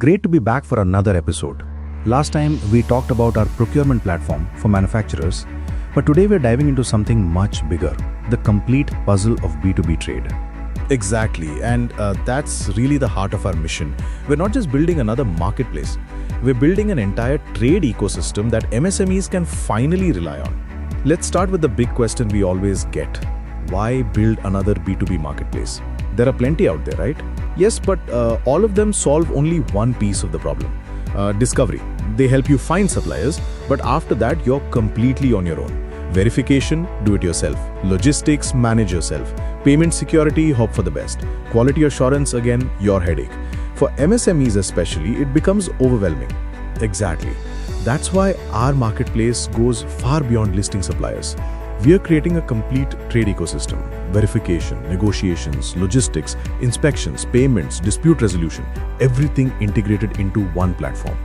Great to be back for another episode. Last time we talked about our procurement platform for manufacturers, but today we're diving into something much bigger, the complete puzzle of B2B trade. Exactly, and that's really the heart of our mission. We're not just building another marketplace, we're building an entire trade ecosystem that MSMEs can finally rely on. Let's start with the big question we always get. Why build another B2B marketplace? There are plenty out there, right? Yes, but all of them solve only one piece of the problem. Discovery. They help you find suppliers, but after that, you're completely on your own. Verification, do it yourself. Logistics, manage yourself. Payment security, hope for the best. Quality assurance, again, your headache. For MSMEs especially, it becomes overwhelming. Exactly. That's why our marketplace goes far beyond listing suppliers. We are creating a complete trade ecosystem. Verification, negotiations, logistics, inspections, payments, dispute resolution, everything integrated into one platform.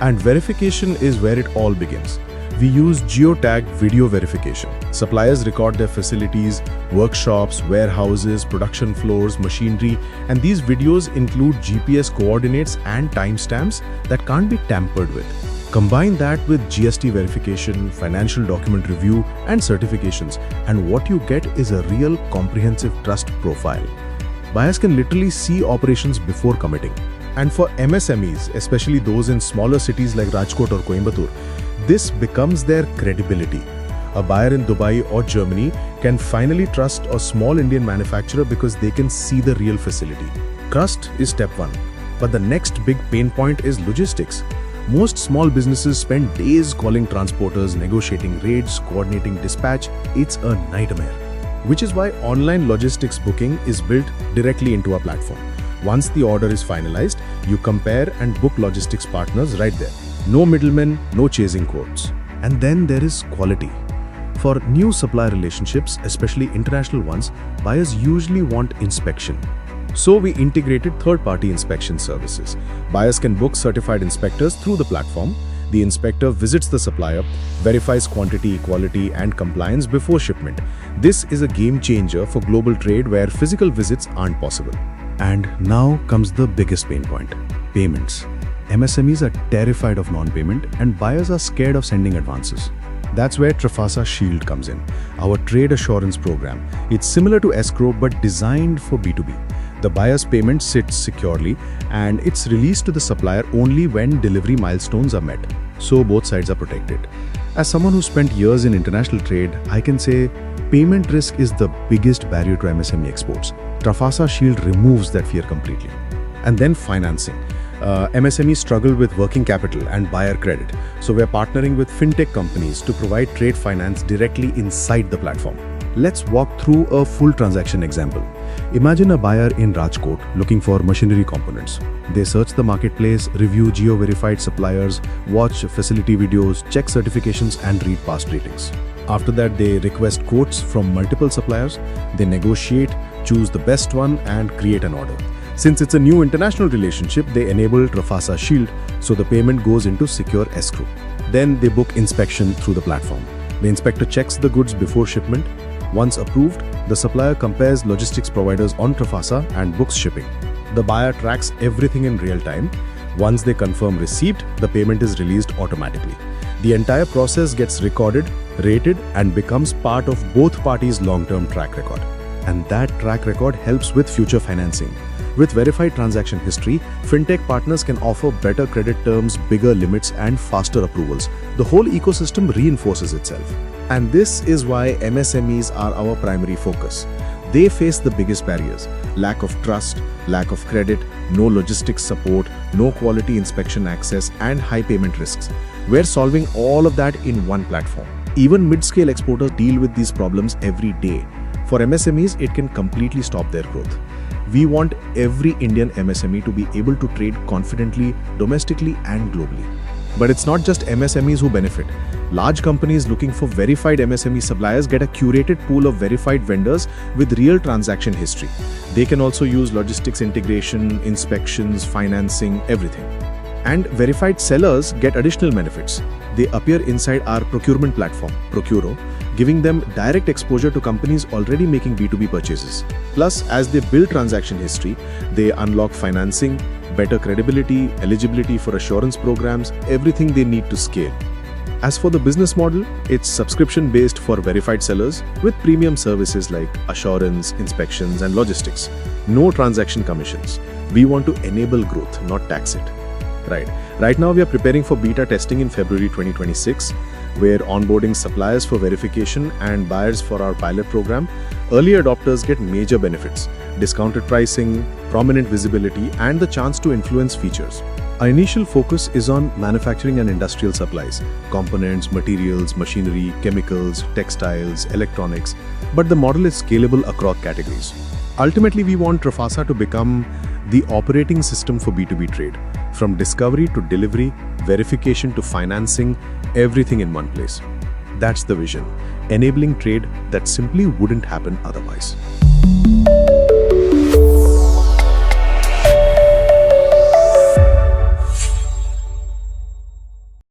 And verification is where it all begins. We use geotagged video verification. Suppliers record their facilities, workshops, warehouses, production floors, machinery, and these videos include GPS coordinates and timestamps that can't be tampered with. Combine that with GST verification, financial document review, and certifications, and what you get is a real comprehensive trust profile. Buyers can literally see operations before committing. And for MSMEs, especially those in smaller cities like Rajkot or Coimbatore, this becomes their credibility. A buyer in Dubai or Germany can finally trust a small Indian manufacturer because they can see the real facility. Trust is step one, but the next big pain point is logistics. Most small businesses spend days calling transporters, negotiating rates, coordinating dispatch. It's a nightmare. Which is why online logistics booking is built directly into our platform. Once the order is finalized, you compare and book logistics partners right there. No middlemen, no chasing quotes. And then there is quality. For new supplier relationships, especially international ones, buyers usually want inspection. So we integrated third-party inspection services. Buyers can book certified inspectors through the platform. The inspector visits the supplier, verifies quantity, quality, and compliance before shipment. This is a game changer for global trade where physical visits aren't possible. And now comes the biggest pain point: payments. MSMEs are terrified of non-payment and buyers are scared of sending advances. That's where Trafasa Shield comes in, our trade assurance program. It's similar to escrow but designed for B2B. The buyer's payment sits securely and it's released to the supplier only when delivery milestones are met. So both sides are protected. As someone who spent years in international trade, I can say payment risk is the biggest barrier to MSME exports. Trafasa Shield removes that fear completely. And then financing. MSMEs struggle with working capital and buyer credit. So we're partnering with fintech companies to provide trade finance directly inside the platform. Let's walk through a full transaction example. Imagine a buyer in Rajkot looking for machinery components. They search the marketplace, review geo-verified suppliers, watch facility videos, check certifications, and read past ratings. After that, they request quotes from multiple suppliers. They negotiate, choose the best one, and create an order. Since it's a new international relationship, they enable Trafasa Shield, so the payment goes into secure escrow. Then they book inspection through the platform. The inspector checks the goods before shipment. Once approved, the supplier compares logistics providers on Trafasa and books shipping. The buyer tracks everything in real time. Once they confirm receipt, the payment is released automatically. The entire process gets recorded, rated, and becomes part of both parties' long-term track record. And that track record helps with future financing. With verified transaction history, fintech partners can offer better credit terms, bigger limits, and faster approvals. The whole ecosystem reinforces itself. And this is why MSMEs are our primary focus. They face the biggest barriers: lack of trust, lack of credit, no logistics support, no quality inspection access, and high payment risks. We're solving all of that in one platform. Even mid-scale exporters deal with these problems every day. For MSMEs, it can completely stop their growth. We want every Indian MSME to be able to trade confidently, domestically, and globally. But it's not just MSMEs who benefit. Large companies looking for verified MSME suppliers get a curated pool of verified vendors with real transaction history. They can also use logistics integration, inspections, financing, everything. And verified sellers get additional benefits. They appear inside our procurement platform, Procuro, giving them direct exposure to companies already making B2B purchases. Plus, as they build transaction history, they unlock financing, better credibility, eligibility for assurance programs, everything they need to scale. As for the business model, it's subscription-based for verified sellers with premium services like assurance, inspections, and logistics. No transaction commissions. We want to enable growth, not tax it. Right now we are preparing for beta testing in February 2026. We're onboarding suppliers for verification and buyers for our pilot program. Early adopters get major benefits, discounted pricing, prominent visibility, and the chance to influence features. Our initial focus is on manufacturing and industrial supplies, components, materials, machinery, chemicals, textiles, electronics, but the model is scalable across categories. Ultimately, we want Trafasa to become the operating system for B2B trade, from discovery to delivery, verification to financing, everything in one place. That's the vision, enabling trade that simply wouldn't happen otherwise.